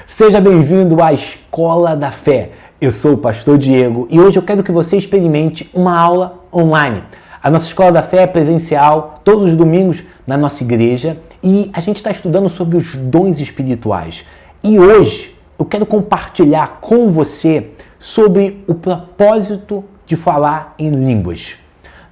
Seja bem-vindo à Escola da Fé. Eu sou o Pastor Diego e hoje eu quero que você experimente uma aula online. A nossa Escola da Fé é presencial todos os domingos na nossa igreja e a gente está estudando sobre os dons espirituais. E hoje eu quero compartilhar com você sobre o propósito de falar em línguas.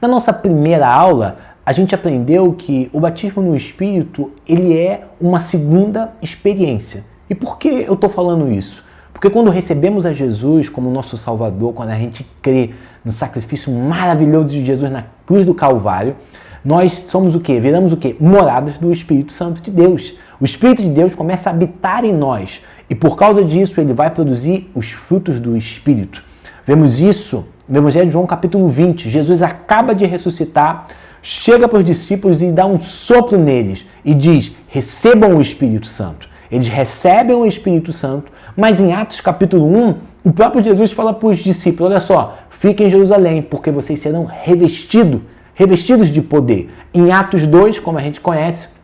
Na nossa primeira aula, a gente aprendeu que o batismo no Espírito ele é uma segunda experiência. E por que eu estou falando isso? Porque quando recebemos a Jesus como nosso Salvador, quando a gente crê no sacrifício maravilhoso de Jesus na cruz do Calvário, nós somos o quê? Viramos o quê? Moradas do Espírito Santo de Deus. O Espírito de Deus começa a habitar em nós e por causa disso ele vai produzir os frutos do Espírito. Vemos isso no Evangelho de João capítulo 20. Jesus acaba de ressuscitar, chega para os discípulos e dá um sopro neles e diz, recebam o Espírito Santo. Eles recebem o Espírito Santo, mas em Atos capítulo 1, o próprio Jesus fala para os discípulos, olha só, fiquem em Jerusalém, porque vocês serão revestidos de poder. Em Atos 2, como a gente conhece,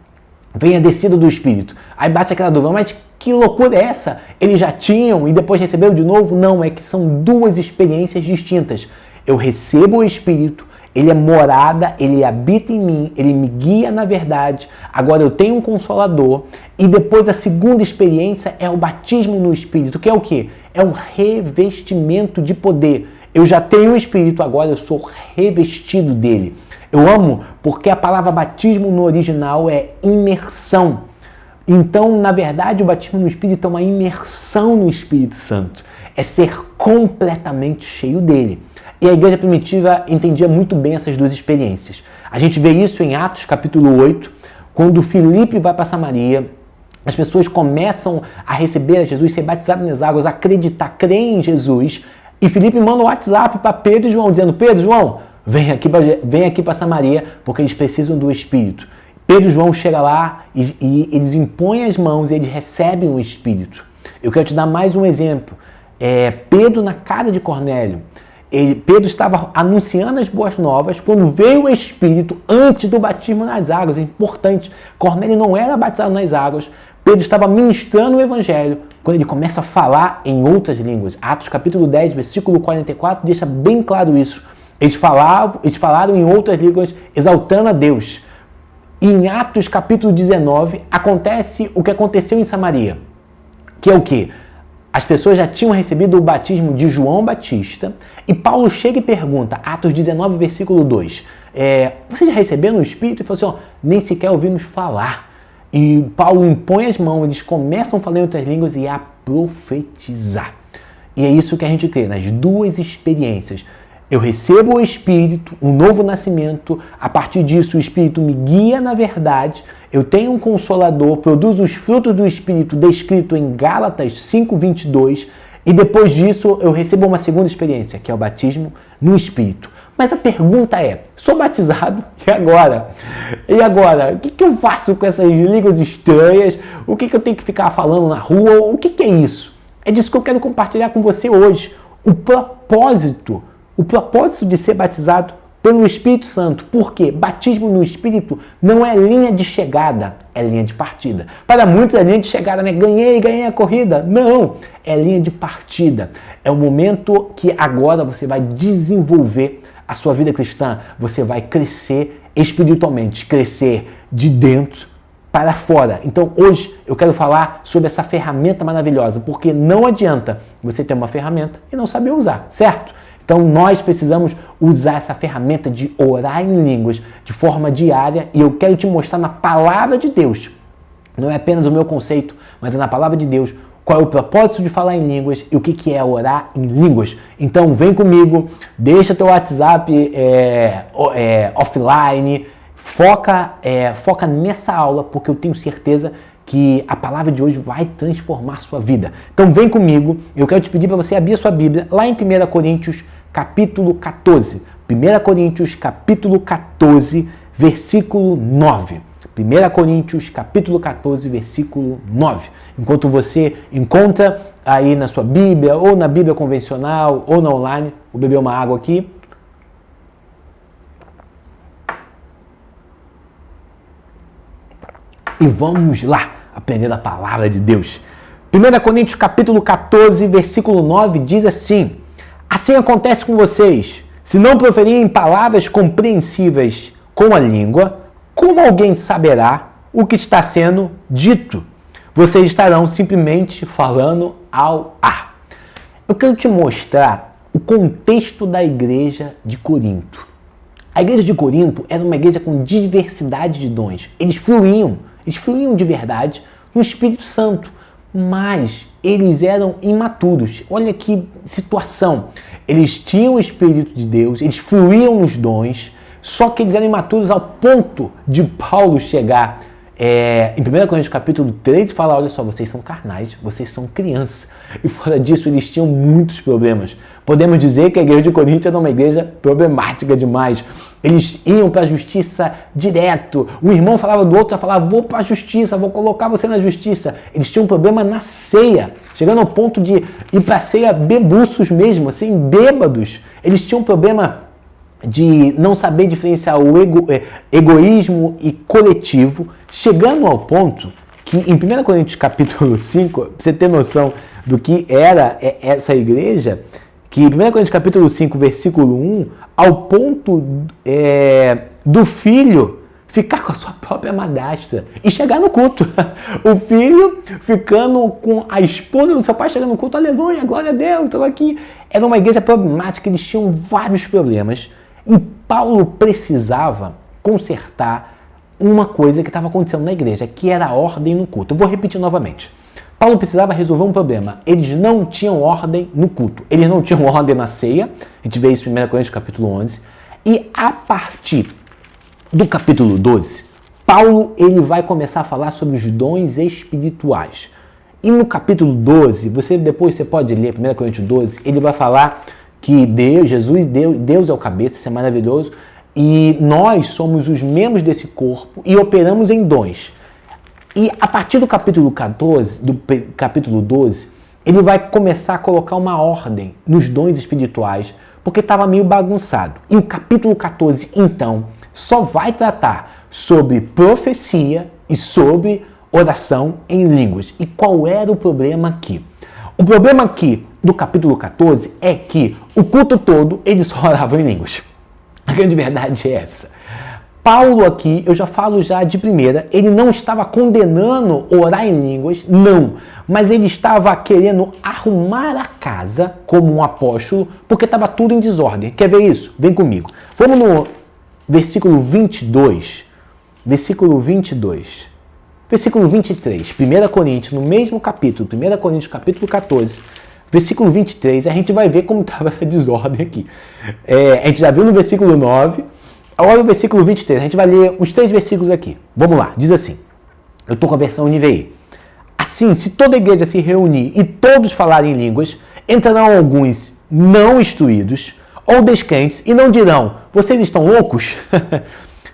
vem a descida do Espírito. Aí bate aquela dúvida, mas que loucura é essa? Eles já tinham e depois receberam de novo? Não, é que são duas experiências distintas. Eu recebo o Espírito, ele é morada, ele habita em mim, ele me guia na verdade. Agora eu tenho um Consolador. E depois a segunda experiência é o batismo no Espírito, que é o quê? É um revestimento de poder. Eu já tenho o Espírito, agora eu sou revestido dele. Eu amo porque a palavra batismo no original é imersão. Então, na verdade, o batismo no Espírito é uma imersão no Espírito Santo. É ser completamente cheio dele. E a igreja primitiva entendia muito bem essas duas experiências. A gente vê isso em Atos capítulo 8, quando Filipe vai para Samaria, as pessoas começam a receber a Jesus, ser batizadas nas águas, acreditar, crer em Jesus. E Filipe manda um WhatsApp para Pedro e João, dizendo, Pedro, João, vem aqui para Samaria, porque eles precisam do Espírito. Pedro e João chegam lá e eles impõem as mãos e eles recebem o Espírito. Eu quero te dar mais um exemplo. Pedro na casa de Cornélio. Pedro estava anunciando as boas novas quando veio o Espírito antes do batismo nas águas. É importante. Cornélio não era batizado nas águas. Pedro estava ministrando o Evangelho quando ele começa a falar em outras línguas. Atos capítulo 10, versículo 44, deixa bem claro isso. Eles falaram em outras línguas exaltando a Deus. E em Atos capítulo 19 acontece o que aconteceu em Samaria. Que é o quê? As pessoas já tinham recebido o batismo de João Batista e Paulo chega e pergunta, Atos 19, versículo 2, vocês já receberam o Espírito? E falou assim, nem sequer ouvimos falar. E Paulo impõe as mãos, eles começam a falar em outras línguas e a profetizar. E é isso que a gente crê, nas duas experiências. Eu recebo o Espírito, um novo nascimento, a partir disso o Espírito me guia na verdade, eu tenho um Consolador, produzo os frutos do Espírito descrito em Gálatas 5:22 e depois disso eu recebo uma segunda experiência, que é o batismo no Espírito. Mas a pergunta é, sou batizado e agora? E agora? O que eu faço com essas línguas estranhas? O que eu tenho que ficar falando na rua? O que é isso? É disso que eu quero compartilhar com você hoje. O propósito de ser batizado pelo Espírito Santo. Por quê? Batismo no Espírito não é linha de chegada, é linha de partida. Para muitos é linha de chegada, né? Ganhei a corrida. Não, é linha de partida. É o momento que agora você vai desenvolver a sua vida cristã. Você vai crescer espiritualmente, crescer de dentro para fora. Então hoje eu quero falar sobre essa ferramenta maravilhosa, porque não adianta você ter uma ferramenta e não saber usar, certo? Então nós precisamos usar essa ferramenta de orar em línguas de forma diária e eu quero te mostrar na palavra de Deus. Não é apenas o meu conceito, mas é na palavra de Deus qual é o propósito de falar em línguas e o que é orar em línguas. Então vem comigo, deixa teu WhatsApp offline, foca nessa aula porque eu tenho certeza que a palavra de hoje vai transformar a sua vida. Então vem comigo, eu quero te pedir para você abrir a sua Bíblia lá em 1 Coríntios capítulo 14. 1 Coríntios capítulo 14, versículo 9. 1 Coríntios capítulo 14, versículo 9. Enquanto você encontra aí na sua Bíblia, ou na Bíblia convencional, ou na online, vou beber uma água aqui. E vamos lá aprender a palavra de Deus. 1 Coríntios capítulo 14, versículo 9 diz assim: assim acontece com vocês, se não proferirem palavras compreensíveis com a língua, como alguém saberá o que está sendo dito? Vocês estarão simplesmente falando ao ar. Eu quero te mostrar o contexto da igreja de Corinto. A igreja de Corinto era uma igreja com diversidade de dons. Eles fluíam de verdade no Espírito Santo, mas eles eram imaturos. Olha que situação. Eles tinham o Espírito de Deus, eles fluíam nos dons, só que eles eram imaturos ao ponto de Paulo chegar em 1 Coríntios capítulo 3 e falar: olha só, vocês são carnais, vocês são crianças. E fora disso, eles tinham muitos problemas. Podemos dizer que a igreja de Corinto era uma igreja problemática demais. Eles iam para a justiça direto. Um irmão falava do outro, falava: vou para a justiça, vou colocar você na justiça. Eles tinham um problema na ceia, chegando ao ponto de ir para a ceia bebuços mesmo, assim, bêbados. Eles tinham um problema de não saber diferenciar o egoísmo e coletivo, chegando ao ponto que em 1 Coríntios capítulo 5, para você ter noção do que era essa igreja, que em 1 Coríntios capítulo 5, versículo 1, ao ponto do filho ficar com a sua própria madrasta e chegar no culto. O filho ficando com a esposa do seu pai, chegando no culto, aleluia, glória a Deus, estou aqui. Era uma igreja problemática, eles tinham vários problemas. E Paulo precisava consertar uma coisa que estava acontecendo na igreja, que era a ordem no culto. Eu vou repetir novamente. Paulo precisava resolver um problema. Eles não tinham ordem no culto. Eles não tinham ordem na ceia. A gente vê isso em 1 Coríntios capítulo 11. E a partir do capítulo 12, Paulo ele vai começar a falar sobre os dons espirituais. E no capítulo 12, depois você pode ler 1 Coríntios 12, ele vai falar que Deus é o cabeça, isso é maravilhoso, e nós somos os membros desse corpo e operamos em dons. E a partir do capítulo 14, do capítulo 12, ele vai começar a colocar uma ordem nos dons espirituais, porque estava meio bagunçado. E o capítulo 14, então, só vai tratar sobre profecia e sobre oração em línguas. E qual era o problema aqui? O problema aqui do capítulo 14 é que o culto todo eles só oravam em línguas. A grande verdade é essa. Paulo aqui, eu já falo já de primeira, ele não estava condenando orar em línguas, não. Mas ele estava querendo arrumar a casa como um apóstolo, porque estava tudo em desordem. Quer ver isso? Vem comigo. Vamos no versículo 22. Versículo 22. Versículo 23. 1 Coríntios, no mesmo capítulo, 1 Coríntios capítulo 14, versículo 23, a gente vai ver como estava essa desordem aqui. A gente já viu no versículo 9, olha o versículo 23, a gente vai ler os 3 versículos aqui. Vamos lá, diz assim, eu estou com a versão NVI. Assim, se toda a igreja se reunir e todos falarem línguas, entrarão alguns não instruídos ou descrentes e não dirão: vocês estão loucos?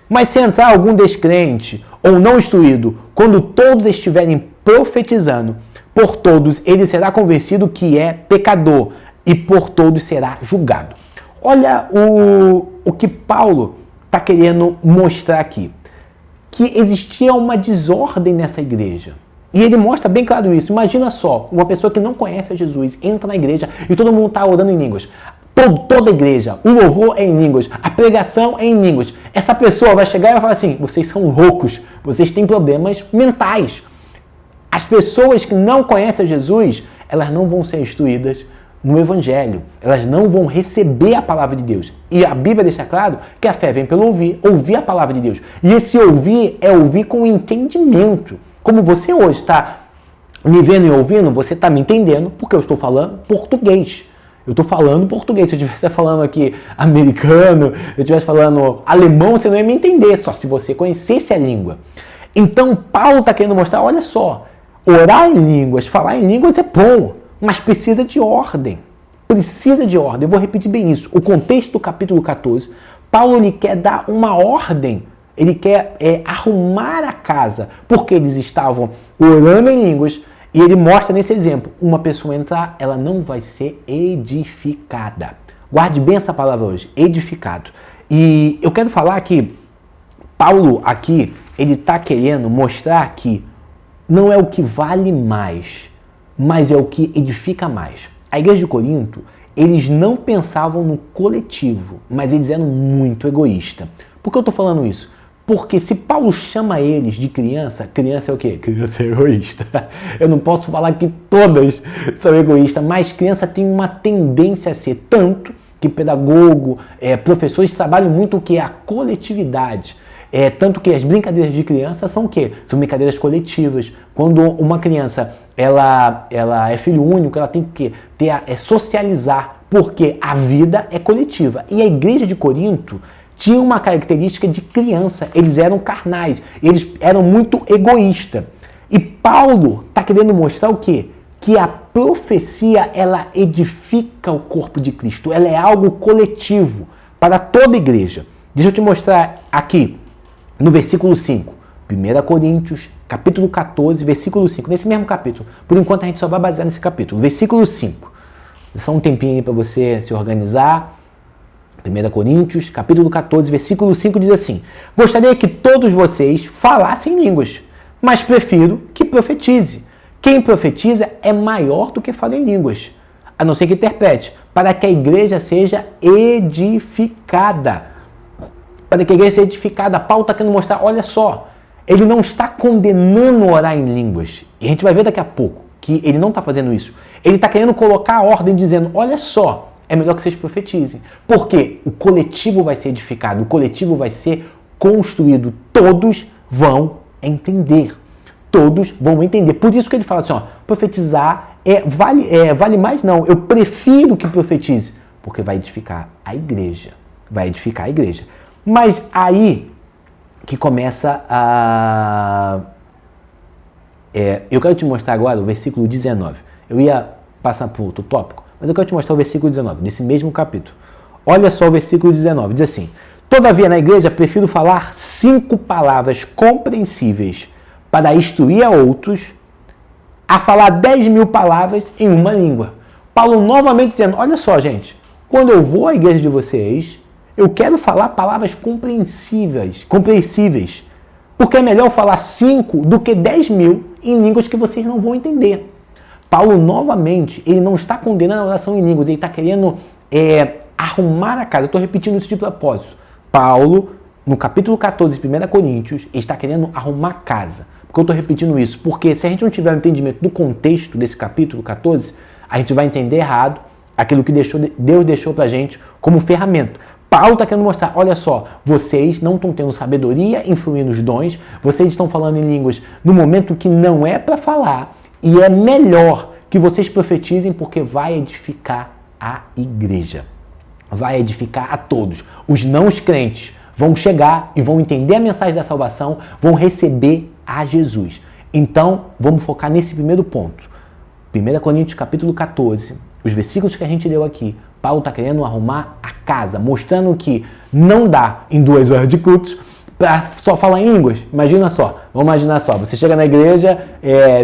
Mas se entrar algum descrente ou não instruído, quando todos estiverem profetizando, por todos ele será convencido que é pecador e por todos será julgado. Olha o que Paulo está querendo mostrar aqui. Que existia uma desordem nessa igreja. E ele mostra bem claro isso. Imagina só, uma pessoa que não conhece a Jesus entra na igreja e todo mundo está orando em línguas. Toda a igreja, o louvor é em línguas, a pregação é em línguas. Essa pessoa vai chegar e vai falar assim: vocês são loucos, vocês têm problemas mentais. As pessoas que não conhecem a Jesus, elas não vão ser instruídas no Evangelho. Elas não vão receber a palavra de Deus. E a Bíblia deixa claro que a fé vem pelo ouvir a palavra de Deus. E esse ouvir é ouvir com entendimento. Como você hoje está me vendo e ouvindo, você está me entendendo porque eu estou falando português. Eu estou falando português. Se eu estivesse falando aqui americano, se eu estivesse falando alemão, você não ia me entender, só se você conhecesse a língua. Então, Paulo está querendo mostrar, olha só, orar em línguas, falar em línguas é bom, mas precisa de ordem. Precisa de ordem. Eu vou repetir bem isso. O contexto do capítulo 14, Paulo ele quer dar uma ordem. Ele quer arrumar a casa, porque eles estavam orando em línguas, e ele mostra nesse exemplo, uma pessoa entrar, ela não vai ser edificada. Guarde bem essa palavra hoje, edificado. E eu quero falar que Paulo aqui, ele está querendo mostrar que não é o que vale mais mas é o que edifica mais. A igreja de Corinto, eles não pensavam no coletivo, mas eles eram muito egoístas. Por que eu estou falando isso? Porque se Paulo chama eles de criança, criança é o quê? Criança é egoísta. Eu não posso falar que todas são egoístas, mas criança tem uma tendência a ser, tanto que pedagogo, professores trabalham muito o que é a coletividade. Tanto que as brincadeiras de criança são o quê? São brincadeiras coletivas. Quando uma criança ela é filho único, ela tem que socializar, porque a vida é coletiva. E a igreja de Corinto tinha uma característica de criança, eles eram carnais, eles eram muito egoístas. E Paulo está querendo mostrar o quê? Que a profecia, ela edifica o corpo de Cristo, ela é algo coletivo para toda a igreja. Deixa eu te mostrar aqui, no versículo 5, 1 Coríntios, capítulo 14, versículo 5, nesse mesmo capítulo. Por enquanto a gente só vai basear nesse capítulo, versículo 5. Só um tempinho aí para você se organizar. 1 Coríntios, capítulo 14, versículo 5 diz assim: gostaria que todos vocês falassem línguas, mas prefiro que profetize. Quem profetiza é maior do que fala em línguas, a não ser que interprete, para que a igreja seja edificada. Para que a igreja seja edificada. Paulo está querendo mostrar, olha só, ele não está condenando orar em línguas. E a gente vai ver daqui a pouco que ele não está fazendo isso. Ele está querendo colocar a ordem dizendo, olha só, é melhor que vocês profetizem. Porque o coletivo vai ser edificado, o coletivo vai ser construído. Todos vão entender. Todos vão entender. Por isso que ele fala assim, ó, profetizar vale mais não. Eu prefiro que profetize, porque vai edificar a igreja. Vai edificar a igreja. Mas aí que começa a... eu quero te mostrar agora o versículo 19. Eu ia passar para outro tópico, mas eu quero te mostrar o versículo 19, desse mesmo capítulo. Olha só o versículo 19, diz assim: todavia na igreja prefiro falar 5 palavras compreensíveis para instruir a outros, a falar 10.000 palavras em uma língua. Paulo novamente dizendo, olha só gente, quando eu vou à igreja de vocês, eu quero falar palavras compreensíveis, porque é melhor falar 5 do que 10.000 em línguas que vocês não vão entender. Paulo, novamente, ele não está condenando a oração em línguas, ele está querendo arrumar a casa. Eu estou repetindo isso de propósito. Paulo, no capítulo 14 de 1 Coríntios, ele está querendo arrumar a casa. Por que eu estou repetindo isso? Porque se a gente não tiver um entendimento do contexto desse capítulo 14, a gente vai entender errado aquilo que Deus deixou para a gente como ferramenta. Paulo está querendo mostrar, olha só, vocês não estão tendo sabedoria, influindo os dons, vocês estão falando em línguas no momento que não é para falar, e é melhor que vocês profetizem porque vai edificar a igreja. Vai edificar a todos. Os não crentes vão chegar e vão entender a mensagem da salvação, vão receber a Jesus. Então, vamos focar nesse primeiro ponto. 1 Coríntios capítulo 14, os versículos que a gente leu aqui, Paulo está querendo arrumar a casa, mostrando que não dá em 2 horas de cultos para só falar em línguas. Imagina só, vamos imaginar só, você chega na igreja,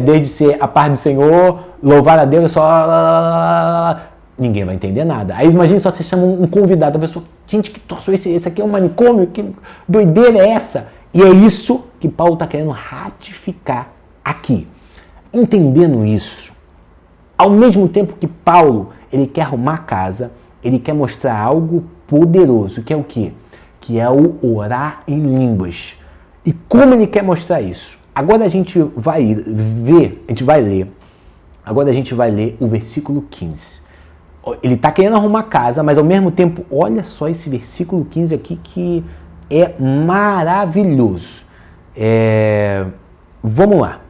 desde ser a paz do Senhor, louvar a Deus, só... ninguém vai entender nada. Aí imagine só, você chama um convidado, a pessoa, gente, que troço esse aqui é um manicômio, que doideira é essa? E é isso que Paulo está querendo ratificar aqui. Entendendo isso, ao mesmo tempo que Paulo, ele quer arrumar a casa, ele quer mostrar algo poderoso, que é o quê? Que é o orar em línguas. E como ele quer mostrar isso? Agora a gente vai ver, agora a gente vai ler o versículo 15. Ele está querendo arrumar a casa, mas ao mesmo tempo, olha só esse versículo 15 aqui que é maravilhoso. Vamos lá.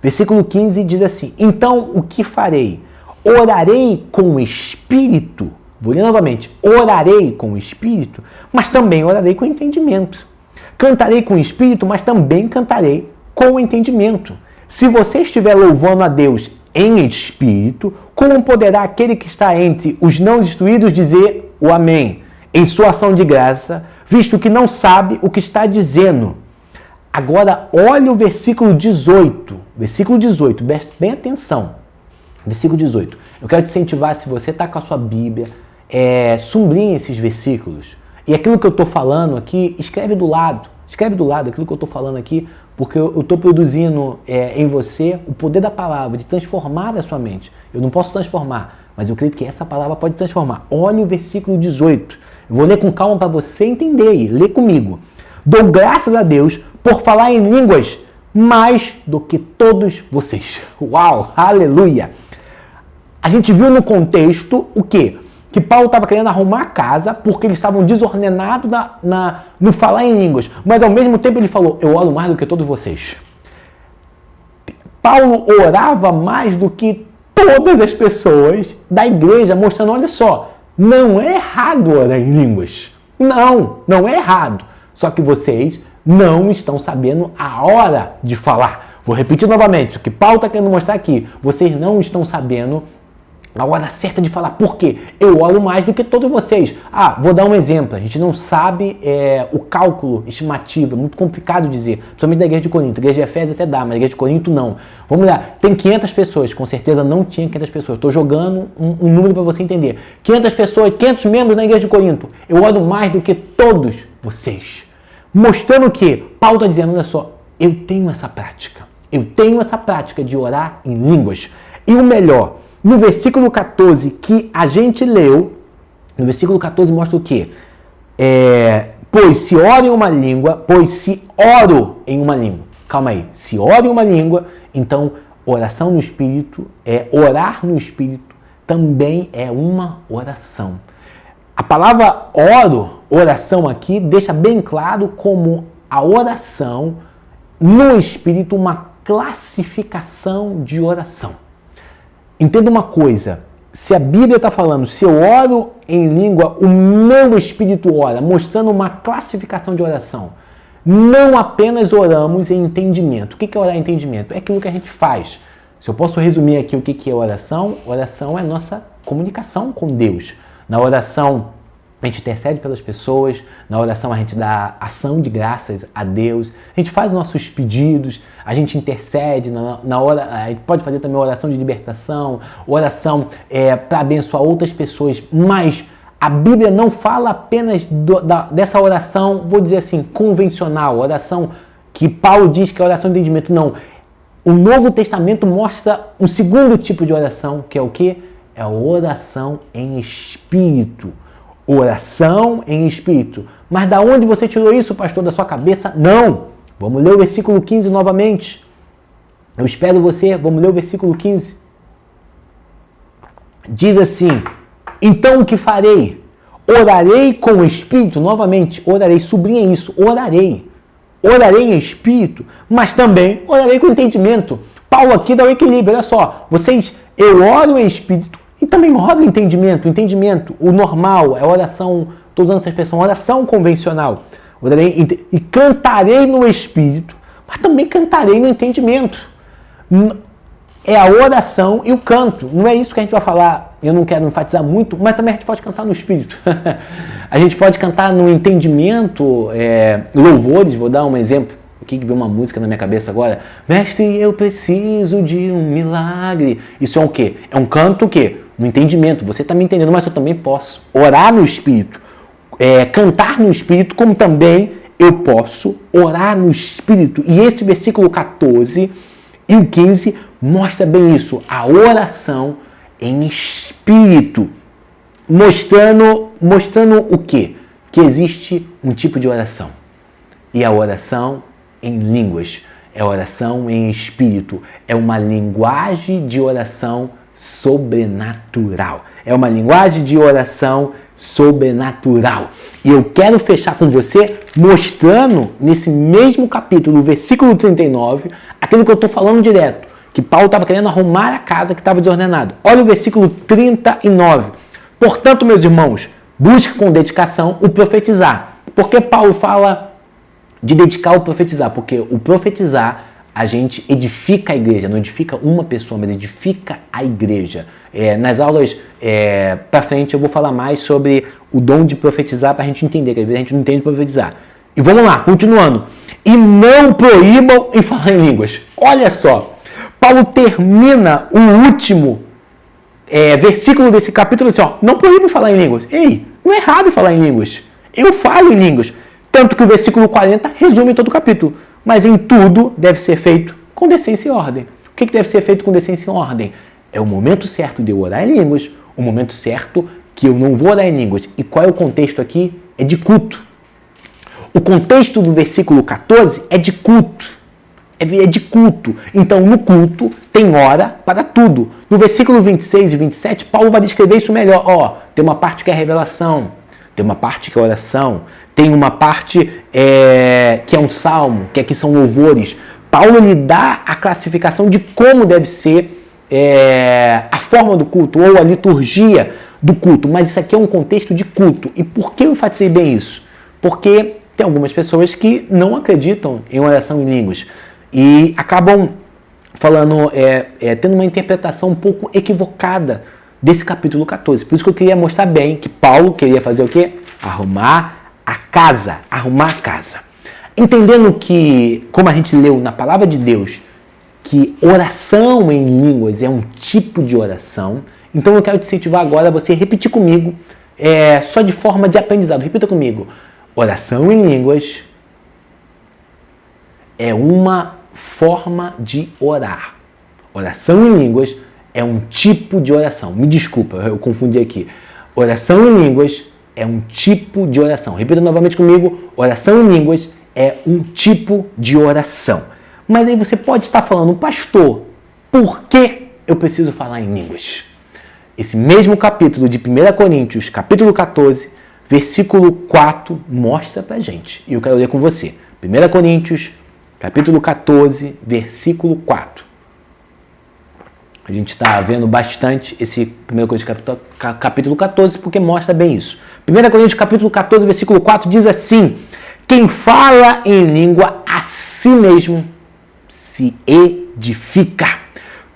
Versículo 15 diz assim: então o que farei? Orarei com o espírito. Vou ler novamente. Orarei com o espírito, mas também orarei com entendimento. Cantarei com o espírito, mas também cantarei com o entendimento. Se você estiver louvando a Deus em espírito, como poderá aquele que está entre os não instruídos dizer o amém em sua ação de graça, visto que não sabe o que está dizendo? Agora, olha o versículo 18. Versículo 18, preste bem atenção. Versículo 18. Eu quero te incentivar, se você está com a sua Bíblia, sublinhe esses versículos. E aquilo que eu estou falando aqui, escreve do lado aquilo que eu estou falando aqui, porque eu estou produzindo em você o poder da palavra, de transformar a sua mente. Eu não posso transformar, mas eu creio que essa palavra pode transformar. Olha o versículo 18. Eu vou ler com calma para você entender aí. Lê comigo. Dou graças a Deus por falar em línguas mais do que todos vocês. Uau, aleluia! A gente viu no contexto o quê? Que Paulo estava querendo arrumar a casa porque eles estavam desordenados no falar em línguas. Mas ao mesmo tempo ele falou, eu oro mais do que todos vocês. Paulo orava mais do que todas as pessoas da igreja, mostrando, olha só, não é errado orar em línguas. Não é errado. Só que vocês não estão sabendo a hora de falar. Vou repetir novamente, o que Paulo está querendo mostrar aqui. Vocês não estão sabendo a hora certa de falar. Por quê? Eu oro mais do que todos vocês. Vou dar um exemplo. A gente não sabe o cálculo estimativo. É muito complicado dizer. Principalmente da igreja de Corinto. A igreja de Efésios até dá, mas a igreja de Corinto não. Vamos lá. Tem 500 pessoas. Com certeza não tinha 500 pessoas. Estou jogando um número para você entender. 500 pessoas, 500 membros na igreja de Corinto. Eu oro mais do que todos vocês. Mostrando que Paulo está dizendo, olha só, eu tenho essa prática. Eu tenho essa prática de orar em línguas. E o melhor, no versículo 14 que a gente leu, no versículo 14 mostra o quê? Pois se oro em uma língua, Calma aí. Se oro em uma língua, então oração no Espírito, orar no Espírito, também é uma oração. A palavra oração aqui, deixa bem claro como a oração no Espírito, uma classificação de oração. Entenda uma coisa, se a Bíblia está falando, se eu oro em língua, o meu espírito ora, mostrando uma classificação de oração. Não apenas oramos em entendimento. O que é orar em entendimento? É aquilo que a gente faz. Se eu posso resumir aqui o que é oração, oração é nossa comunicação com Deus. Na oração, a gente intercede pelas pessoas, na oração a gente dá ação de graças a Deus, a gente faz nossos pedidos, a gente intercede, a gente pode fazer também oração de libertação, oração para abençoar outras pessoas, mas a Bíblia não fala apenas dessa oração, vou dizer assim, convencional, oração que Paulo diz que é oração de entendimento, não. O Novo Testamento mostra um segundo tipo de oração, que é o quê? É a oração em espírito. Oração em espírito. Mas da onde você tirou isso, pastor? Da sua cabeça? Não! Vamos ler o versículo 15 novamente. Eu espero você. Vamos ler o versículo 15. Diz assim, então o que farei? Orarei com o espírito, novamente, orarei, sublinha isso, orarei em espírito, mas também orarei com entendimento. Paulo aqui dá o equilíbrio, olha só, eu oro em espírito, e também oro em entendimento, o normal, é oração, estou usando essa expressão, oração convencional. Orarei e cantarei no espírito, mas também cantarei no entendimento. É a oração e o canto. Não é isso que a gente vai falar, eu não quero enfatizar muito, mas também a gente pode cantar no espírito. A gente pode cantar no entendimento, louvores, vou dar um exemplo. O que veio uma música na minha cabeça agora? Mestre, eu preciso de um milagre. Isso é o quê? É um canto o quê? No entendimento. Você está me entendendo, mas eu também posso orar no Espírito. Cantar no Espírito, como também eu posso orar no Espírito. E esse versículo 14 e o 15 mostra bem isso. A oração em Espírito. Mostrando o quê? Que existe um tipo de oração. E a oração em línguas, é oração em espírito, é uma linguagem de oração sobrenatural. É uma linguagem de oração sobrenatural. E eu quero fechar com você mostrando nesse mesmo capítulo, versículo 39, aquilo que eu estou falando direto, que Paulo estava querendo arrumar a casa que estava desordenada. Olha o versículo 39. Portanto, meus irmãos, busque com dedicação o profetizar. Por que Paulo fala de dedicar o profetizar? Porque o profetizar, a gente edifica a igreja, não edifica uma pessoa, mas edifica a igreja. Nas aulas para frente eu vou falar mais sobre o dom de profetizar para a gente entender, que às vezes a gente não entende profetizar. E vamos lá, continuando. E não proíbam em falar em línguas. Olha só, Paulo termina o último versículo desse capítulo assim, não proíbam falar em línguas. Ei, não é errado falar em línguas. Eu falo em línguas. Tanto que o versículo 40 resume todo o capítulo. Mas em tudo deve ser feito com decência e ordem. O que deve ser feito com decência e ordem? É o momento certo de eu orar em línguas, o momento certo que eu não vou orar em línguas. E qual é o contexto aqui? É de culto. O contexto do versículo 14 é de culto. É de culto. Então, no culto, tem hora para tudo. No versículo 26 e 27, Paulo vai descrever isso melhor. Tem uma parte que é revelação, tem uma parte que é oração, tem uma parte que é um salmo, que aqui são louvores. Paulo lhe dá a classificação de como deve ser a forma do culto ou a liturgia do culto. Mas isso aqui é um contexto de culto. E por que eu enfatizei bem isso? Porque tem algumas pessoas que não acreditam em oração em línguas e acabam falando, tendo uma interpretação um pouco equivocada desse capítulo 14. Por isso que eu queria mostrar bem que Paulo queria fazer o quê? Arrumar a casa. Entendendo que, como a gente leu na palavra de Deus, que oração em línguas é um tipo de oração, então eu quero te incentivar agora a você repetir comigo, só de forma de aprendizado. Repita comigo. Oração em línguas é uma forma de orar. Oração em línguas é um tipo de oração. Me desculpa, eu confundi aqui. Oração em línguas é um tipo de oração. Repita novamente comigo. Oração em línguas é um tipo de oração. Mas aí você pode estar falando, pastor, por que eu preciso falar em línguas? Esse mesmo capítulo de 1 Coríntios, capítulo 14, versículo 4, mostra pra gente. E eu quero ler com você. 1 Coríntios, capítulo 14, versículo 4. A gente está vendo bastante esse 1 Coríntios capítulo 14 porque mostra bem isso. 1 Coríntios capítulo 14, versículo 4 diz assim: quem fala em língua a si mesmo se edifica.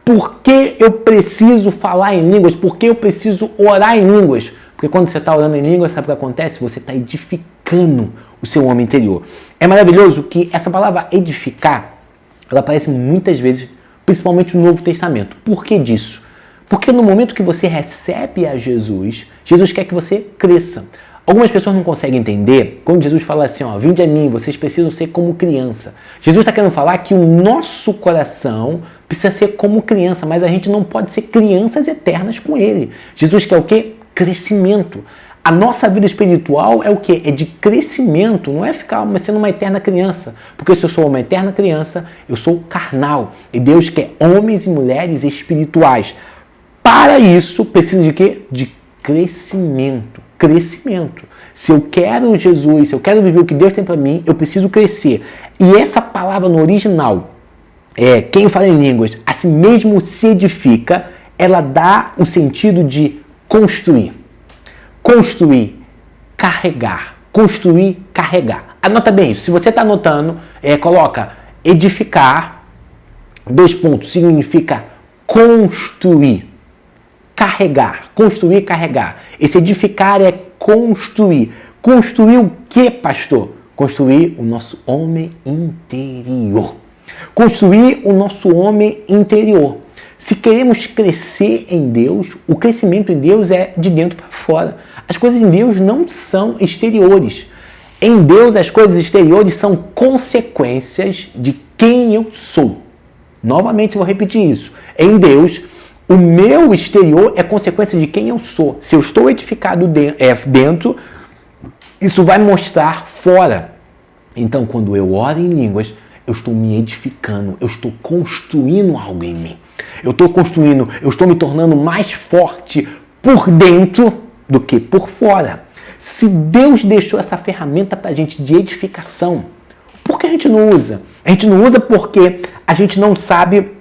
Por que eu preciso falar em línguas? Por que eu preciso orar em línguas? Porque quando você está orando em línguas, sabe o que acontece? Você está edificando o seu homem interior. É maravilhoso que essa palavra edificar, ela aparece muitas vezes, principalmente no Novo Testamento. Por que disso? Porque no momento que você recebe a Jesus, Jesus quer que você cresça. Algumas pessoas não conseguem entender quando Jesus fala assim, vinde a mim, vocês precisam ser como criança. Jesus está querendo falar que o nosso coração precisa ser como criança, mas a gente não pode ser crianças eternas com ele. Jesus quer o quê? Crescimento. A nossa vida espiritual é o quê? É de crescimento, não é ficar sendo uma eterna criança. Porque se eu sou uma eterna criança, eu sou carnal. E Deus quer homens e mulheres espirituais. Para isso, precisa de quê? De crescimento. Crescimento. Se eu quero Jesus, se eu quero viver o que Deus tem para mim, eu preciso crescer. E essa palavra no original, quem fala em línguas, assim mesmo se edifica, ela dá o sentido de construir. Construir, carregar. Construir, carregar. Anota bem isso. Se você está anotando, coloca edificar, 2 pontos, significa construir. Carregar. Construir, carregar. Esse edificar é construir. Construir o que, pastor? Construir o nosso homem interior. Construir o nosso homem interior. Se queremos crescer em Deus, o crescimento em Deus é de dentro para fora. As coisas em Deus não são exteriores. Em Deus, as coisas exteriores são consequências de quem eu sou. Novamente, vou repetir isso. Em Deus, o meu exterior é consequência de quem eu sou. Se eu estou edificado dentro, isso vai mostrar fora. Então, quando eu oro em línguas, eu estou me edificando, eu estou construindo algo em mim. Eu estou me tornando mais forte por dentro do que por fora. Se Deus deixou essa ferramenta para a gente de edificação, por que a gente não usa? A gente não usa porque a gente não sabe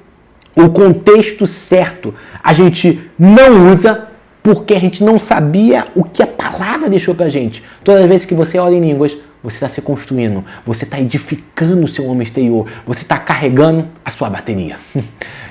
o contexto certo. A gente não usa porque a gente não sabia o que a palavra deixou para a gente. Todas as vezes que você ora em línguas, você está se construindo, você está edificando o seu homem exterior, você está carregando a sua bateria.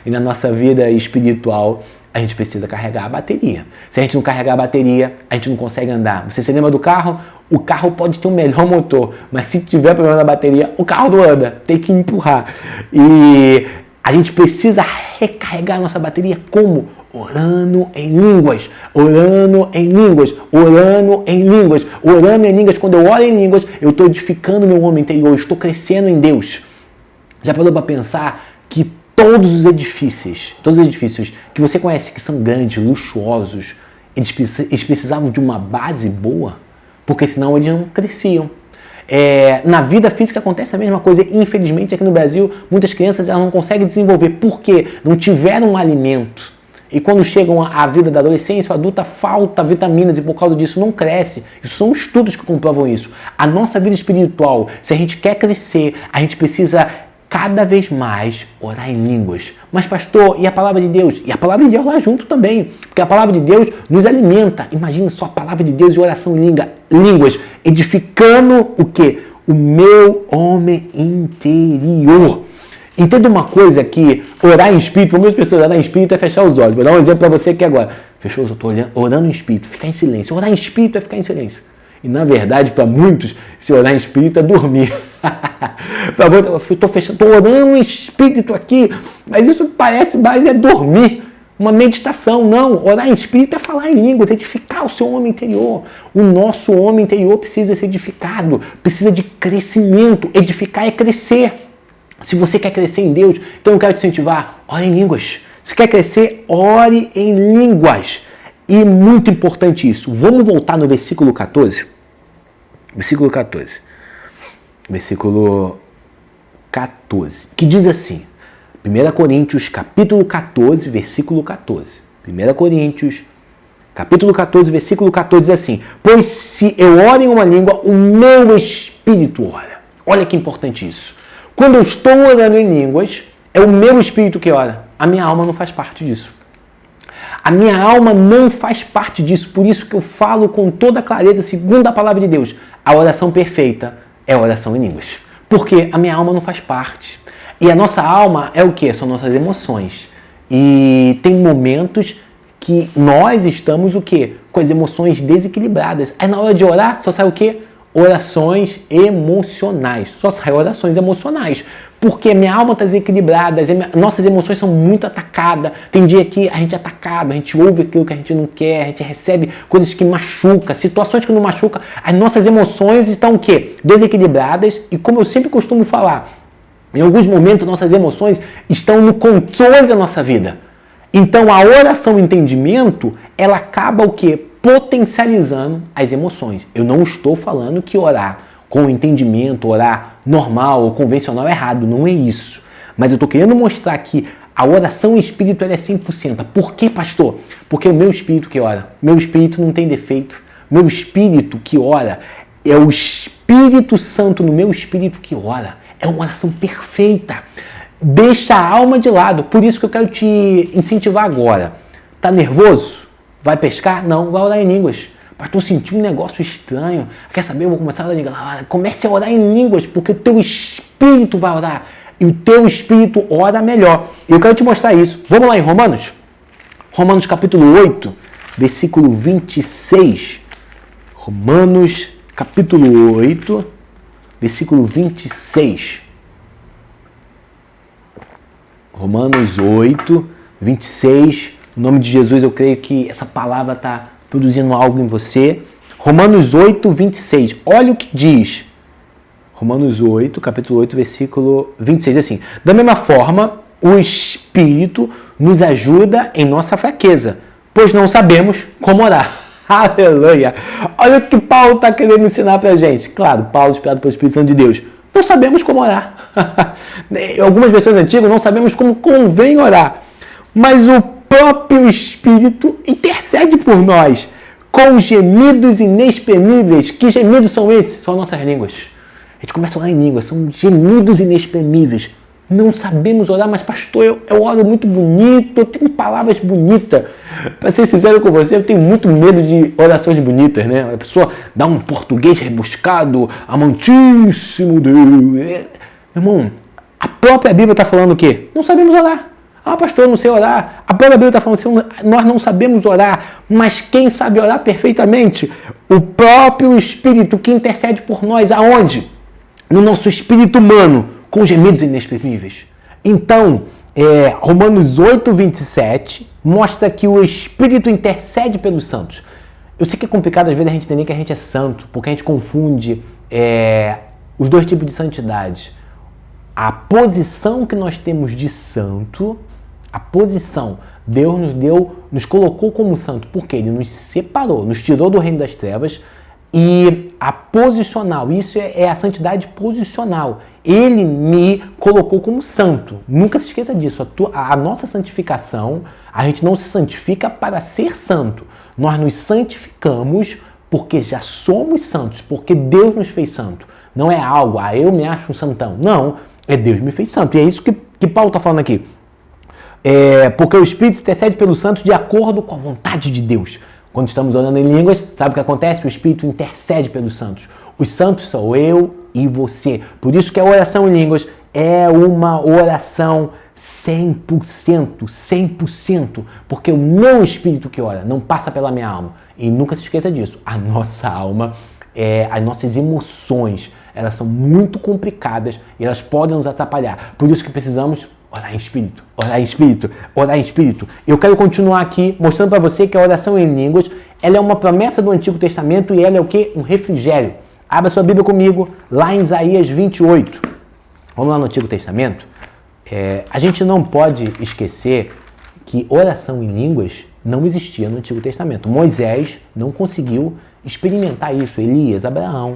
E na nossa vida espiritual, a gente precisa carregar a bateria. Se a gente não carregar a bateria, a gente não consegue andar. Você se lembra do carro? O carro pode ter um melhor motor, mas se tiver problema na bateria, o carro não anda, tem que empurrar. E a gente precisa recarregar a nossa bateria como? Orando em línguas, orando em línguas, orando em línguas, orando em línguas. Quando eu oro em línguas, eu estou edificando meu homem interior, eu estou crescendo em Deus. Já parou para pensar que todos os edifícios que você conhece que são grandes, luxuosos, eles precisavam de uma base boa? Porque senão eles não cresciam. Na vida física acontece a mesma coisa. Infelizmente, aqui no Brasil, muitas crianças elas não conseguem desenvolver porque não tiveram um alimento. E quando chegam à vida da adolescência, o adulto falta vitaminas e por causa disso não cresce. Isso são estudos que comprovam isso. A nossa vida espiritual, se a gente quer crescer, a gente precisa cada vez mais orar em línguas. Mas pastor, e a palavra de Deus? E a palavra de Deus lá junto também. Porque a palavra de Deus nos alimenta. Imagina só a palavra de Deus e oração em línguas, edificando o quê? O meu homem interior. Entenda uma coisa que orar em espírito, para muitas pessoas orar em espírito é fechar os olhos. Vou dar um exemplo para você aqui agora. Fechou, eu estou orando em espírito, ficar em silêncio. Orar em espírito é ficar em silêncio. E na verdade, para muitos, se orar em espírito é dormir. Estou orando em espírito aqui, mas isso parece mais é dormir. Uma meditação, não. Orar em espírito é falar em línguas, edificar o seu homem interior. O nosso homem interior precisa ser edificado, precisa de crescimento. Edificar é crescer. Se você quer crescer em Deus, então eu quero te incentivar, ore em línguas. Se quer crescer, ore em línguas. E muito importante isso. Vamos voltar no versículo 14. Versículo 14. Versículo 14. Que diz assim. 1 Coríntios, capítulo 14, versículo 14. 1 Coríntios, capítulo 14, versículo 14 diz assim. Pois se eu oro em uma língua, o meu espírito ora. Olha que importante isso. Quando eu estou orando em línguas, é o meu espírito que ora. A minha alma não faz parte disso. A minha alma não faz parte disso. Por isso que eu falo com toda clareza, segundo a palavra de Deus, a oração perfeita é a oração em línguas. Porque a minha alma não faz parte. E a nossa alma é o quê? São nossas emoções. E tem momentos que nós estamos o quê? Com as emoções desequilibradas. Aí na hora de orar, só sai o quê? Orações emocionais. Só sai orações emocionais. Porque minha alma está desequilibrada, nossas emoções são muito atacadas. Tem dia que a gente é atacado, a gente ouve aquilo que a gente não quer, a gente recebe coisas que machucam, situações que não machucam. As nossas emoções estão o quê? Desequilibradas. E como eu sempre costumo falar, em alguns momentos nossas emoções estão no controle da nossa vida. Então a oração e entendimento, ela acaba o quê? Potencializando as emoções. Eu não estou falando que orar com entendimento, orar normal ou convencional é errado, não é isso. Mas eu estou querendo mostrar que a oração em espírito ela é 100%. Por quê, pastor? Porque é o meu espírito que ora. Meu espírito não tem defeito. Meu espírito que ora é o Espírito Santo no meu espírito que ora. É uma oração perfeita. Deixa a alma de lado. Por isso que eu quero te incentivar agora. Tá nervoso? Vai pescar? Não, vai orar em línguas. Pastor, senti um negócio estranho. Quer saber? Eu vou começar a orar em línguas. Comece a orar em línguas, porque o teu espírito vai orar. E o teu espírito ora melhor. E eu quero te mostrar isso. Vamos lá em Romanos? Romanos capítulo 8, versículo 26. Romanos capítulo 8, versículo 26. Romanos 8, 26. Em nome de Jesus, eu creio que essa palavra está produzindo algo em você. Romanos 8, 26. Olha o que diz. Romanos 8, capítulo 8, versículo 26. Assim, da mesma forma, o Espírito nos ajuda em nossa fraqueza, pois não sabemos como orar. Aleluia! Olha o que Paulo está querendo ensinar para a gente. Claro, Paulo, inspirado pelo Espírito Santo de Deus. Não sabemos como orar. Em algumas versões antigas, não sabemos como convém orar. Mas o próprio Espírito intercede por nós com gemidos inexprimíveis. Que gemidos são esses? São nossas línguas. A gente começa a orar em línguas. São gemidos inexprimíveis. Não sabemos orar, mas pastor, eu oro muito bonito, eu tenho palavras bonitas. Para ser sincero com você, eu tenho muito medo de orações bonitas, né? A pessoa dá um português rebuscado, amantíssimo Deus. Irmão, a própria Bíblia está falando o quê? Não sabemos orar. Ah, pastor, eu não sei orar. A própria Bíblia está falando assim, nós não sabemos orar, mas quem sabe orar perfeitamente? O próprio Espírito que intercede por nós, aonde? No nosso espírito humano, com gemidos inexprimíveis. Então, Romanos 8, 27 mostra que o Espírito intercede pelos santos. Eu sei que é complicado às vezes a gente entender que a gente é santo, porque a gente confunde os dois tipos de santidade. a posição que nós temos de santo, a posição, Deus nos colocou como santo, porque Ele nos separou, nos tirou do reino das trevas, e a posicional, isso é a santidade posicional. Ele me colocou como santo. Nunca se esqueça disso. A nossa santificação, a gente não se santifica para ser santo. Nós nos santificamos porque já somos santos, porque Deus nos fez santo. Não é algo, eu me acho um santão. Não, é Deus que me fez santo. E é isso que Paulo está falando aqui. Porque o Espírito intercede pelos santos de acordo com a vontade de Deus. Quando estamos orando em línguas, sabe o que acontece? O Espírito intercede pelos santos. Os santos são eu e você. Por isso que a oração em línguas é uma oração 100%, porque o meu espírito que ora não passa pela minha alma. E nunca se esqueça disso. A nossa alma, as nossas emoções, elas são muito complicadas e elas podem nos atrapalhar. Por isso que precisamos orar em espírito, orar em espírito, orar em espírito. Eu quero continuar aqui mostrando para você que a oração em línguas, ela é uma promessa do Antigo Testamento e ela é o quê? Um refrigério. Abra sua Bíblia comigo, lá em Isaías 28. Vamos lá no Antigo Testamento. A gente não pode esquecer que oração em línguas não existia no Antigo Testamento. Moisés não conseguiu experimentar isso. Elias, Abraão.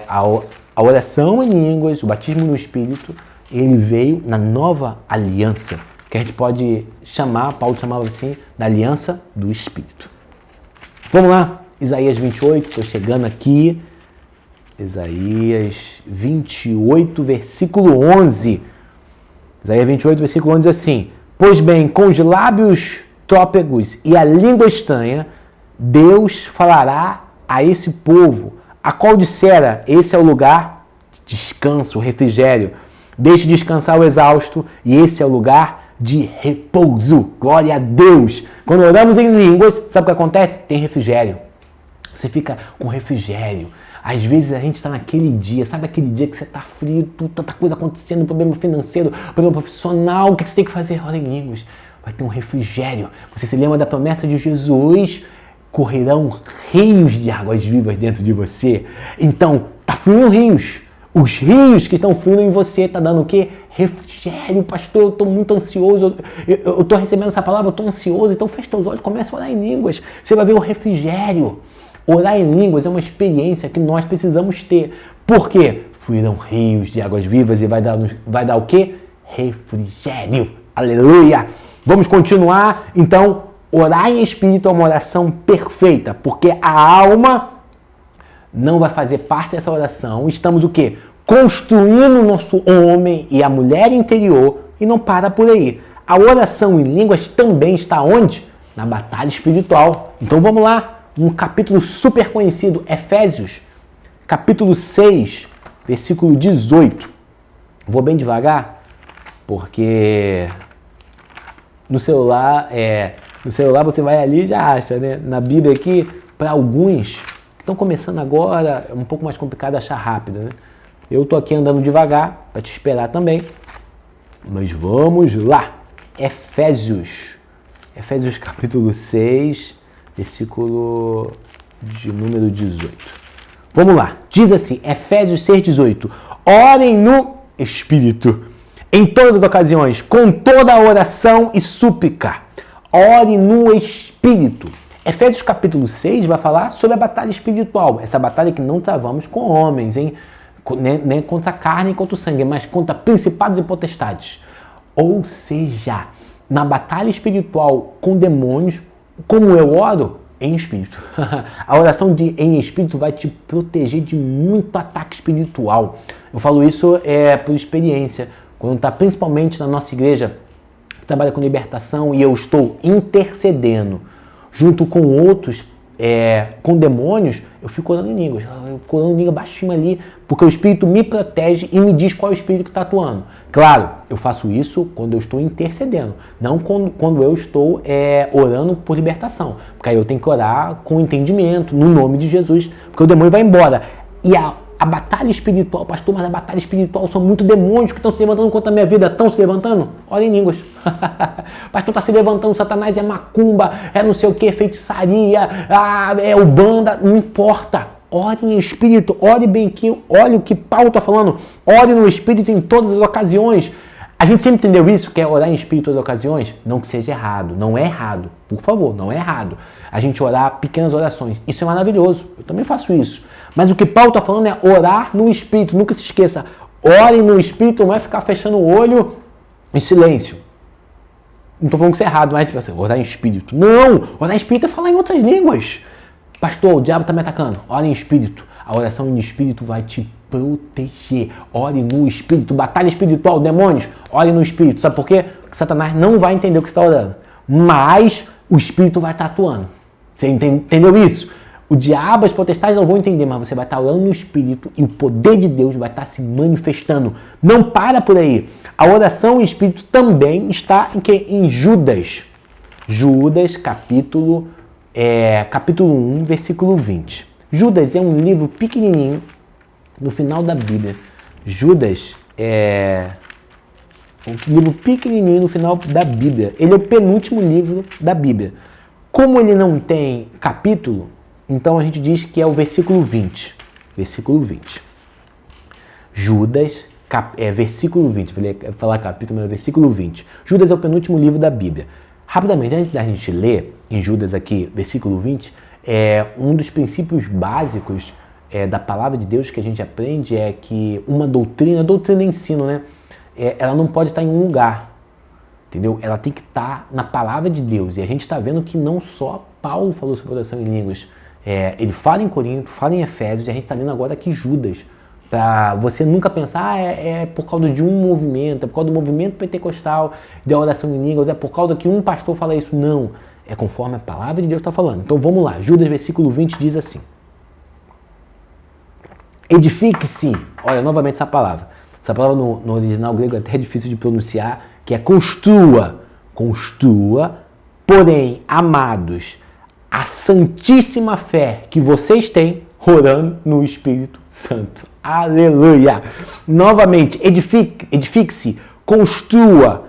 A oração em línguas, o batismo no Espírito, ele veio na nova aliança, que a gente pode chamar, Paulo chamava assim, da aliança do Espírito. Vamos lá, Isaías 28, estou chegando aqui. Isaías 28, versículo 11. Isaías 28, versículo 11 diz assim: Pois bem, com os lábios trópegos e a língua estranha, Deus falará a esse povo, a qual dissera, esse é o lugar de descanso, o refrigério. Deixe descansar o exausto, e esse é o lugar de repouso. Glória a Deus! Quando oramos em línguas, sabe o que acontece? Tem refrigério. Você fica com refrigério. Às vezes a gente está naquele dia, sabe aquele dia que você está frito, tanta coisa acontecendo, problema financeiro, problema profissional, o que você tem que fazer? Ora em línguas. Vai ter um refrigério. Você se lembra da promessa de Jesus? Correrão rios de águas vivas dentro de você. Então, está fluindo rios. Os rios que estão fluindo em você está dando o quê? Refrigério, pastor, eu estou muito ansioso, eu estou recebendo essa palavra, eu estou ansioso, então fecha os olhos, começa a orar em línguas, você vai ver o refrigério. Orar em línguas é uma experiência que nós precisamos ter. Por quê? Fluirão rios de águas vivas e vai dar o quê? Refrigério. Aleluia! Vamos continuar, então, orar em espírito é uma oração perfeita, porque a alma não vai fazer parte dessa oração. Estamos o quê? Construindo o nosso homem e a mulher interior e não para por aí. A oração em línguas também está onde? Na batalha espiritual. Então vamos lá, um capítulo super conhecido, Efésios, capítulo 6, versículo 18. Vou bem devagar, porque no celular você vai ali e já acha, né? Na Bíblia aqui, para alguns estão começando agora, é um pouco mais complicado achar rápido, né? Eu tô aqui andando devagar, para te esperar também. Mas vamos lá. Efésios capítulo 6, versículo de número 18. Vamos lá. Diz assim, Efésios 6, 18. Orem no Espírito, em todas as ocasiões, com toda a oração e súplica. Ore no Espírito. Efésios capítulo 6 vai falar sobre a batalha espiritual. Essa batalha que não travamos com homens, hein? Nem contra a carne e contra o sangue, mas contra principados e potestades. Ou seja, na batalha espiritual com demônios, como eu oro? Em espírito. A oração em espírito vai te proteger de muito ataque espiritual. Eu falo isso por experiência. Quando está principalmente na nossa igreja, que trabalha com libertação, e eu estou intercedendo junto com outros, com demônios, eu fico orando em línguas. Eu fico orando em língua baixinho ali, porque o Espírito me protege e me diz qual é o Espírito que está atuando. Claro, eu faço isso quando eu estou intercedendo, não quando eu estou orando por libertação. Porque aí eu tenho que orar com entendimento, no nome de Jesus, porque o demônio vai embora. E a batalha espiritual, pastor, mas a batalha espiritual são muitos demônios que estão se levantando contra a minha vida. Estão se levantando? Ora em línguas. Pastor, está se levantando, Satanás, macumba, não sei o que, feitiçaria, Ubanda, não importa. ore em espírito, ore bem aqui, olha o que Paulo está falando, ore no espírito em todas as ocasiões. A gente sempre entendeu isso, que é orar em espírito em todas as ocasiões? Não que seja errado, não é errado, por favor, não é errado. A gente orar pequenas orações, isso é maravilhoso, eu também faço isso. Mas o que Paulo está falando é orar no espírito, nunca se esqueça, ore no espírito, não é ficar fechando o olho em silêncio. Não estou falando que isso é errado, mas tipo assim, orar em espírito. Não, orar em espírito é falar em outras línguas. Pastor, o diabo está me atacando, ore em espírito. A oração em espírito vai te proteger. Ore no espírito. Batalha espiritual, demônios, ore no espírito. Sabe por quê? Porque Satanás não vai entender o que você está orando. Mas o espírito vai estar atuando. Você entendeu isso? O diabo, as potestades não vão entender, mas você vai estar orando no espírito e o poder de Deus vai estar se manifestando. Não para por aí. A oração em espírito também está em Judas. Judas, capítulo 1, versículo 20. Judas é um livro pequenininho no final da Bíblia. Judas é um livro pequenininho no final da Bíblia. Ele é o penúltimo livro da Bíblia. Como ele não tem capítulo, então a gente diz que é o versículo 20. Versículo 20. Judas, versículo 20. Vou falar capítulo, mas é versículo 20. Judas é o penúltimo livro da Bíblia. Rapidamente, antes da gente ler em Judas aqui, versículo 20, um dos princípios básicos da palavra de Deus que a gente aprende é que uma doutrina e ensino, né? Ela não pode estar em um lugar, entendeu? Ela tem que estar na palavra de Deus. E a gente está vendo que não só Paulo falou sobre oração em línguas, ele fala em Corinto, fala em Efésios, e a gente está lendo agora aqui Judas. Para você nunca pensar, é por causa de um movimento, é por causa do movimento pentecostal, da oração em línguas, é por causa que um pastor fala isso. Não, é conforme a palavra de Deus está falando. Então vamos lá, Judas, versículo 20 diz assim. Edifique-se, olha novamente essa palavra. Essa palavra no original grego é até difícil de pronunciar, que é construa. Construa, porém, amados, a santíssima fé que vocês têm, orando no Espírito Santo. Aleluia! Novamente, edifique-se, construa,